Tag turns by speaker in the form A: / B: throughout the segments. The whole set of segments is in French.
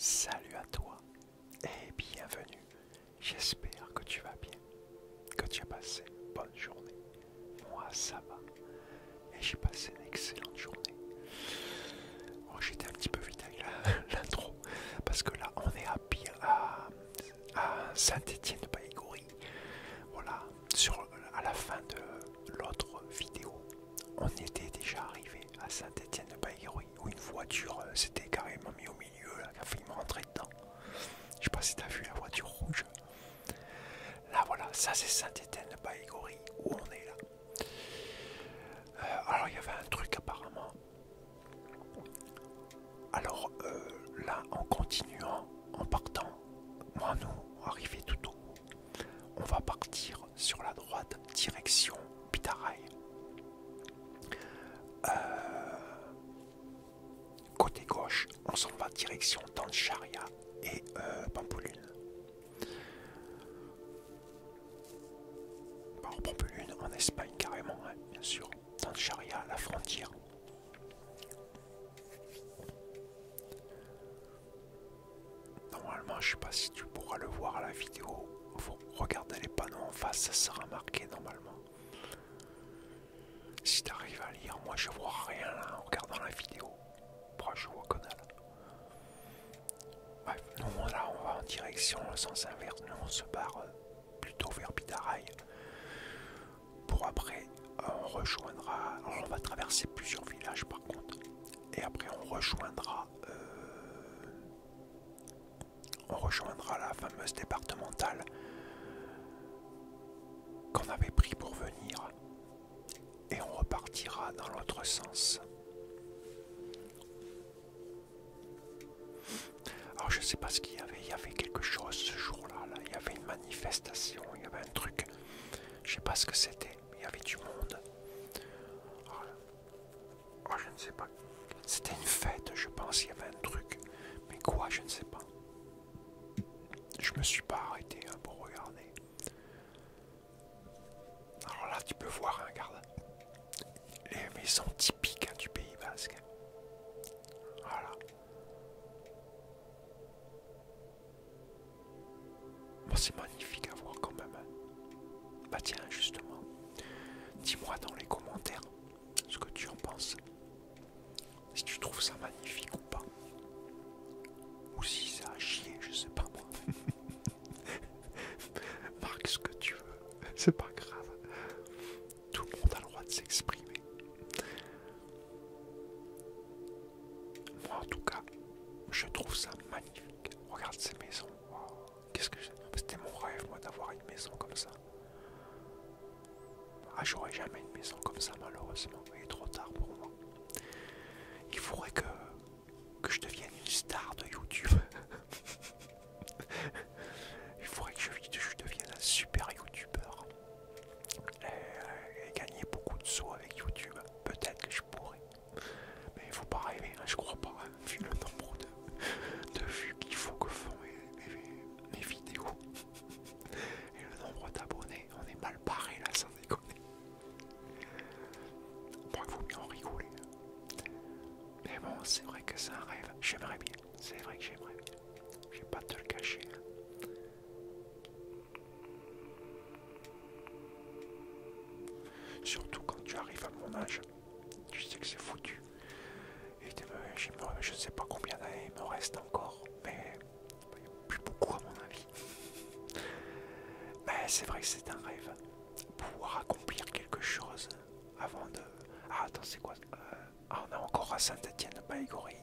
A: Salut à toi et bienvenue. J'espère que tu vas bien, que tu as passé une bonne journée. Moi ça va et j'ai passé une excellente journée. Oh, j'étais un petit peu vite avec l'intro parce que là on est à Saint-Étienne-de-Baïgoury. Voilà, à la fin de l'autre vidéo, on était déjà arrivé à Saint-Étienne-de-Baïgoury où une voiture s'était carrément mis au milieu, là, qui a failli me rentrer dedans. Je sais pas si tu as vu la voiture rouge. Là voilà, ça c'est Saint-Étienne-de-Baïgoury où on est là. Alors il y avait un truc apparemment. Alors là en continuant, en partant, moi nous arrivé tout au bout, on va partir sur la droite direction Pitaraï. Côté gauche, on s'en va direction Tancharia et Pampelune. Alors Pampelune en Espagne carrément, hein, bien sûr. Tancharia, la frontière. Normalement, je sais pas si tu pourras le voir à la vidéo. Faut regarder les panneaux en face, ça sera marqué normalement. Si tu arrives à lire, moi je vois rien là en regardant la vidéo. Je vois que dalle. Bref, nous là on va en direction le sens inverse, nous on se barre plutôt vers Pitaraï. Pour après on rejoindra, alors on va traverser plusieurs villages par contre. Et après on rejoindra la fameuse départementale qu'on avait pris pour venir. Et on repartira dans l'autre sens. Alors je sais pas ce qu'il y avait quelque chose ce jour-là, là. Il y avait une manifestation, il y avait un truc, je sais pas ce que c'était, mais il y avait du monde. Oh, je ne sais pas, c'était une fête je pense, il y avait un truc, mais quoi je ne sais pas. Je me suis pas arrêté hein, pour regarder. Alors là tu peux voir, hein, regarde, les maisons typiques hein, du Pays Basque. Voilà. Bon, c'est magnifique à voir quand même. Bah tiens, justement, dis-moi dans les commentaires ce que tu en penses. Si tu trouves ça magnifique ou pas. Ou si ça a chier, je sais pas moi. Marque ce que tu veux, c'est pas grave. Tout le monde a le droit de s'exprimer. Moi en tout cas, je trouve ça magnifique. Regarde ces maisons. Wow. Qu'est-ce que j'ai... C'était mon rêve moi d'avoir une maison comme ça. Ah, j'aurais jamais une maison comme ça malheureusement. Il est trop tard pour moi. Il faudrait que je devienne une star de YouTube. Il faudrait que je devienne un super youtubeur. Et gagner beaucoup de sous avec YouTube. Peut-être que je pourrais. Mais il faut pas rêver, hein, je crois pas. Hein, vu le nombre de vues qu'il faut que font mes vidéos. Et le nombre d'abonnés, on est mal barré là, sans déconner. Bon, il vaut mieux en rigoler. Mais bon, c'est vrai que c'est un rêve. J'aimerais bien. C'est vrai que j'aimerais bien. Je vais pas te le cacher. Hein. Surtout quand tu arrives à mon âge. Tu sais que c'est foutu. Et je ne sais pas combien d'années il me reste encore. Mais plus beaucoup à mon avis. Mais c'est vrai que c'est un rêve. Pouvoir accomplir quelque chose avant de... Ah attends, c'est quoi on est encore à Saint-Étienne-de-Baïgoury.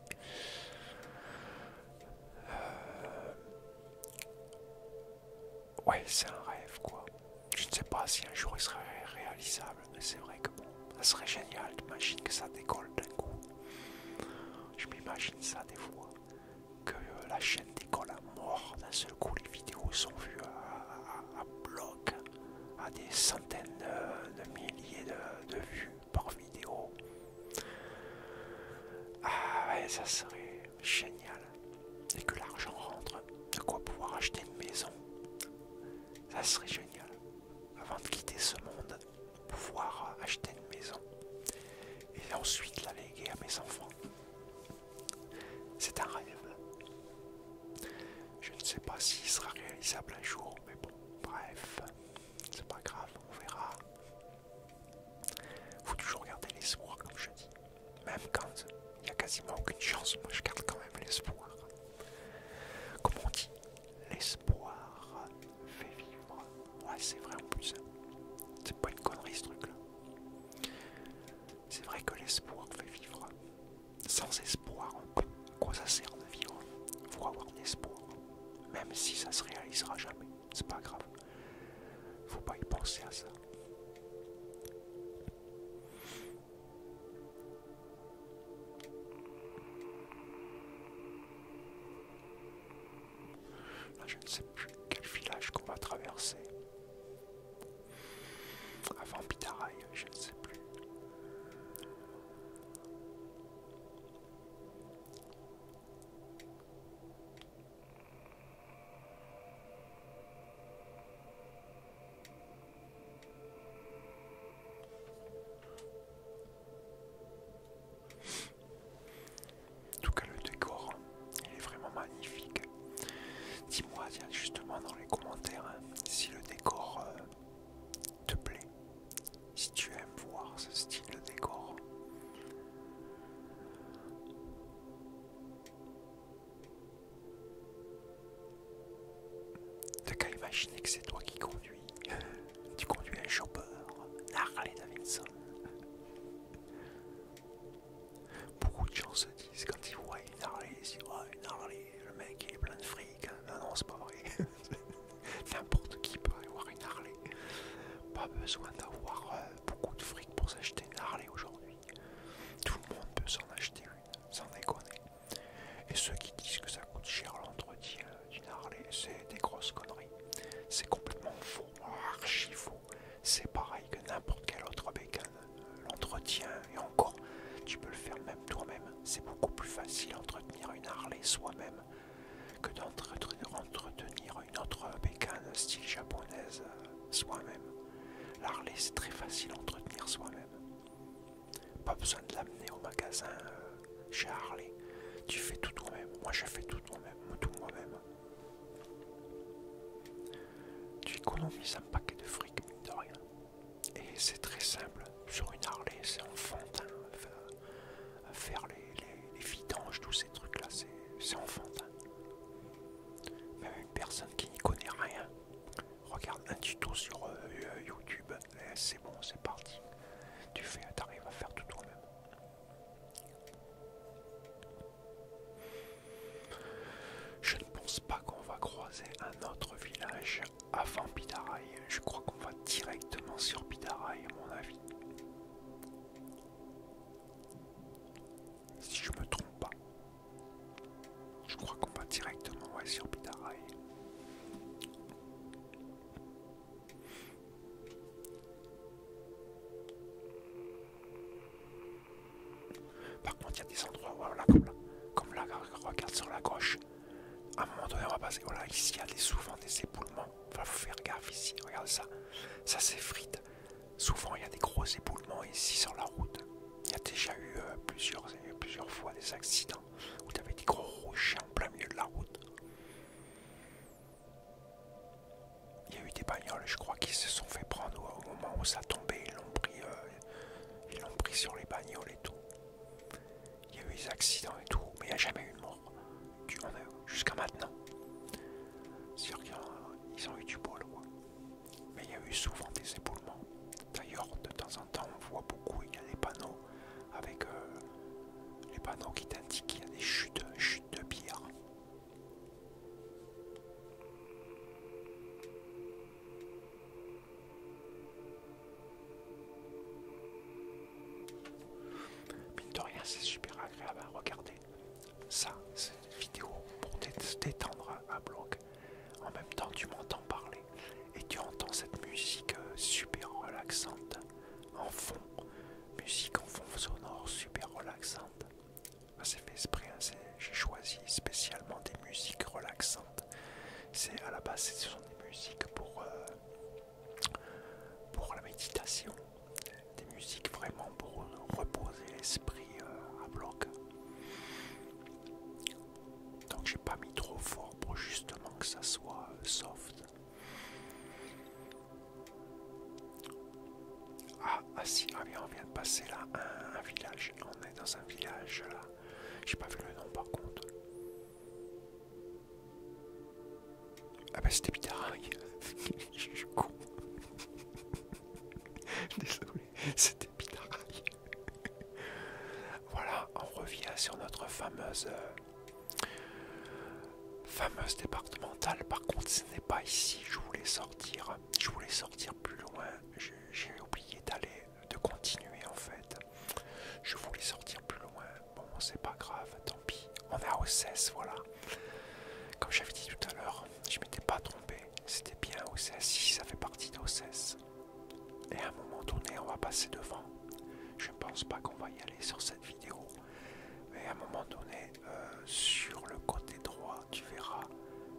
A: Ouais, c'est un rêve quoi. Je ne sais pas si un jour il serait réalisable, mais c'est vrai que bon, ça serait génial. T'imagines que ça décolle d'un coup. Je m'imagine ça des fois. Que la chaîne décolle à mort. D'un seul coup, les vidéos sont vues à bloc. À des centaines de milliers de vues par vidéo. Ah ouais, ça serait génial. Et que l'argent rentre. De quoi pouvoir acheter une maison. Ça serait génial. Avant de quitter ce monde, pouvoir acheter une maison. Et ensuite la léguer à mes enfants. C'est un rêve. sais pas s'il sera réalisable un jour, mais bon, bref, c'est pas grave, on verra. Faut toujours garder l'espoir, comme je dis. Même quand il y a quasiment aucune chance, moi je garde quand même l'espoir. Comme on dit, l'espoir fait vivre. Ouais, c'est vrai en plus. C'est pas une connerie ce truc-là. C'est vrai que l'espoir fait vivre. Sans espoir, à quoi ça sert de vivre? Faut avoir de l'espoir. Même si ça se réalisera jamais, c'est pas grave. Faut pas y penser à ça. Là, je ne sais plus quel village qu'on va traverser. Avant Pitaraï, je ne sais plus. En tout cas, le décor, il est vraiment magnifique. Dis-moi, tiens, justement, dans les commentaires, si le décor te plaît, si tu aimes voir ce style de décor. T'as qu'à imaginer que c'est toi qui conduis. Tu conduis un chopper, Harley Davidson. Beaucoup de gens se disent quand ils voient une Harley, ils disent oh, une Harley, le mec il est plein de fric. Non, non, c'est pas vrai. N'importe qui peut avoir une Harley. Pas besoin d'avoir beaucoup de fric pour s'acheter une Harley aujourd'hui. Tout le monde peut s'en acheter une, sans déconner. Et ceux qui disent que ça coûte cher l'entretien d'une Harley, c'est des grosses conneries. C'est complètement faux, archi faux. C'est pareil que n'importe quel autre bécane. L'entretien, et encore, tu peux le faire même toi-même. C'est beaucoup plus facile d'entretenir une Harley soi-même que d'entretenir une autre bécane style japonaise soi-même. L'Harley, c'est très facile à entretenir soi-même. Pas besoin de l'amener au magasin chez Harley. Tu fais tout toi-même. Moi, je fais tout moi-même. Tu économises un paquet de fric, mine de rien. Et c'est très simple. Sur une Harley, c'est enfantin. Faire les vidanges, tous ces trucs-là, c'est enfantin. Même une personne qui n'y connaît rien regarde un tuto sur YouTube, c'est bon, c'est parti. T'arrives à faire tout toi-même. Je ne pense pas qu'on va croiser un autre village avant Pitaraï. Je crois qu'on va directement sur Pitaraï, à mon avis. Si je me trompe pas. Je crois qu'on va directement sur Pitaraï. Par contre, il y a des endroits, voilà, comme là, regarde sur la gauche. À un moment donné, on va passer. Voilà, ici, il y a souvent des éboulements. Il faut faire gaffe ici. Regarde ça. Ça s'effrite. Souvent, il y a des gros éboulements ici sur la route. Il y a déjà eu plusieurs fois des accidents où tu avais des gros rochers en plein milieu de la route. Il y a eu des bagnoles, je crois, qui se sont fait prendre au moment où ça tombait. Ils l'ont pris sur les bagnoles et tout. Il y a eu des accidents et tout, mais il n'y a jamais eu de mort. Jusqu'à maintenant. C'est sûr qu'ils ont eu du bol, quoi. Mais il y a eu souvent des éboulements. D'ailleurs, de temps en temps, on voit beaucoup, il y a des panneaux avec les panneaux qui t'indiquent qu'il y a des chutes de pierre. Mine de rien, c'est super agréable à regarder. Ça, c'est une vidéo pour te détendre à bloc. En même temps, tu m'entends parler et tu entends cette musique super relaxante en fond. Musique en fond sonore super relaxante. C'est fait exprès, hein, j'ai choisi spécialement des musiques relaxantes. À la base, ce sont des musiques pour la méditation. Des musiques vraiment pour reposer l'esprit à bloc. Donc j'ai pas mis trop fort pour justement que que ça soit soft. Ah si, ah bien, on vient de passer là, un village. On est dans un village là. J'ai pas vu le nom par contre. Ah bah c'était Pitaraï. Je suis con. Désolé, c'était Pitaraï. Voilà, on revient sur notre fameuse départementale. Par contre, ce n'est pas ici. Je voulais sortir plus loin. J'ai oublié de continuer en fait. Je voulais sortir plus loin. Bon, c'est pas grave, tant pis. On est à Ossès, voilà. Comme j'avais dit tout à l'heure, je m'étais pas trompé. C'était bien Ossès. Si, ça fait partie d'Ossès. Et à un moment donné, on va passer devant. Je ne pense pas qu'on va y aller sur cette vidéo. Mais à un moment donné, sur le côté droit, tu verras.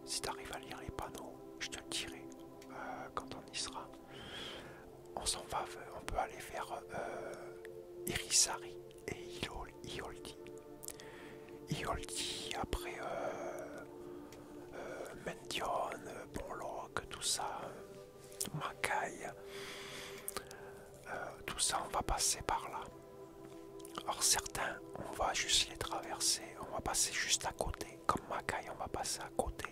A: Si tu arrives à lire les panneaux, je te le dirai quand on y sera. On peut aller vers Irisari et Ioldi. Ioldi, après Mendion, Bonloc, tout ça, Makai, tout ça, on va passer par là. Alors certains, on va juste les traverser, on va passer juste à côté. Comme Makai, on va passer à côté.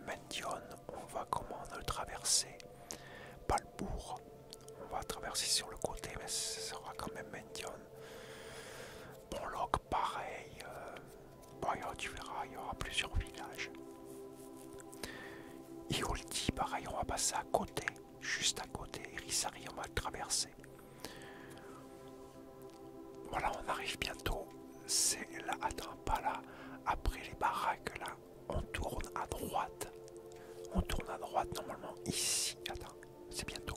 A: Mendion, on va comment le traverser. Balbourg, on va traverser sur le côté, mais ce sera quand même Mendion. Bonloc, pareil. Bon, tu verras, il y aura plusieurs villages. Ioldi, pareil, on va passer à côté, juste à côté. Irisari, on va le traverser. Voilà, on arrive bientôt. C'est là, attends, pas là. Après les baraques, là, on tourne à droite. On tourne à droite, normalement, ici. Attends, c'est bientôt.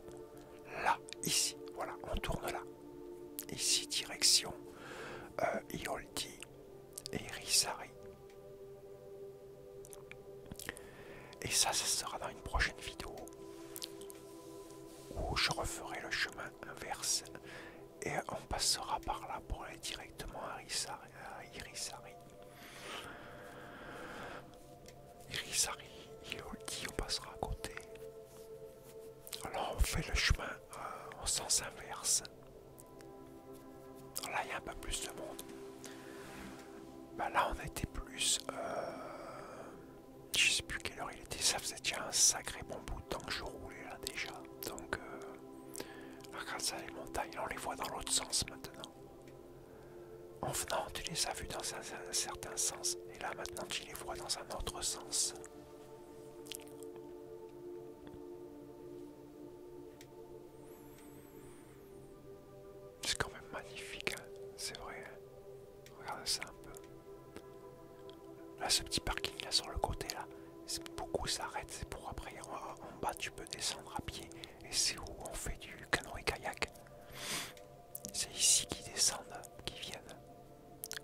A: Là, ici, voilà, on tourne là. Ici, direction Ioldi et Irisari. Et ça sera dans une prochaine vidéo où je referai le chemin inverse et on passera par là pour aller directement à Irisari. Irisari, Ioldi, on passera à côté. Alors on fait le chemin en sens inverse. Alors là il y a un peu plus de monde. Bah là on était plus... je sais plus quelle heure il était, ça faisait déjà un sacré bon bout de temps que je roulais là déjà. Donc regarde ça, les montagnes, on les voit dans l'autre sens maintenant. En venant, tu les as vues dans un certain sens, et là maintenant tu les vois dans un autre sens. C'est quand même magnifique, hein. C'est vrai. Regarde ça un peu. Là, ce petit parking là sur le côté là, beaucoup s'arrêtent, c'est pour après en bas tu peux descendre à pied et c'est où on fait du canoë kayak. C'est ici qu'ils descendent, qu'ils viennent.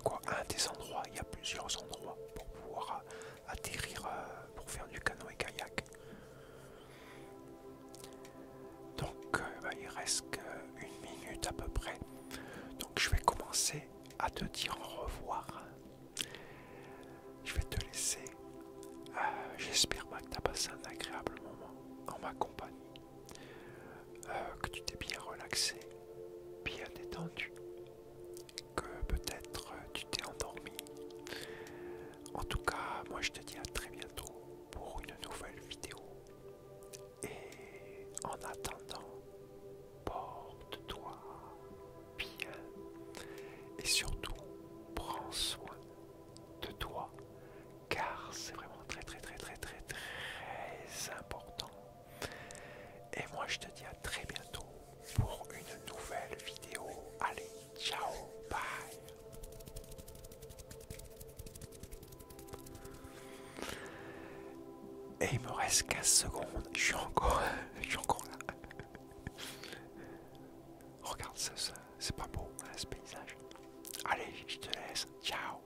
A: Quoi, un des endroits, il y a plusieurs endroits pour pouvoir atterrir pour faire du canoë kayak. Donc il reste qu'une minute à peu près. Donc je vais commencer à te dire au revoir. Je vais te laisser. J'espère que tu as passé un agréable moment en ma compagnie. Que tu t'es bien relaxé, bien détendu. Que peut-être tu t'es endormi. En tout cas, moi je te dis à très bientôt pour une nouvelle vidéo. Et en attendant, porte-toi bien. Et surtout, prends soin de toi. Car c'est vraiment très important. Et moi je te dis à très bientôt pour une nouvelle vidéo. Allez, ciao, bye. Et il me reste 15 secondes, je suis encore là. Regarde ça, c'est pas beau hein, ce paysage. Allez, je te laisse, ciao.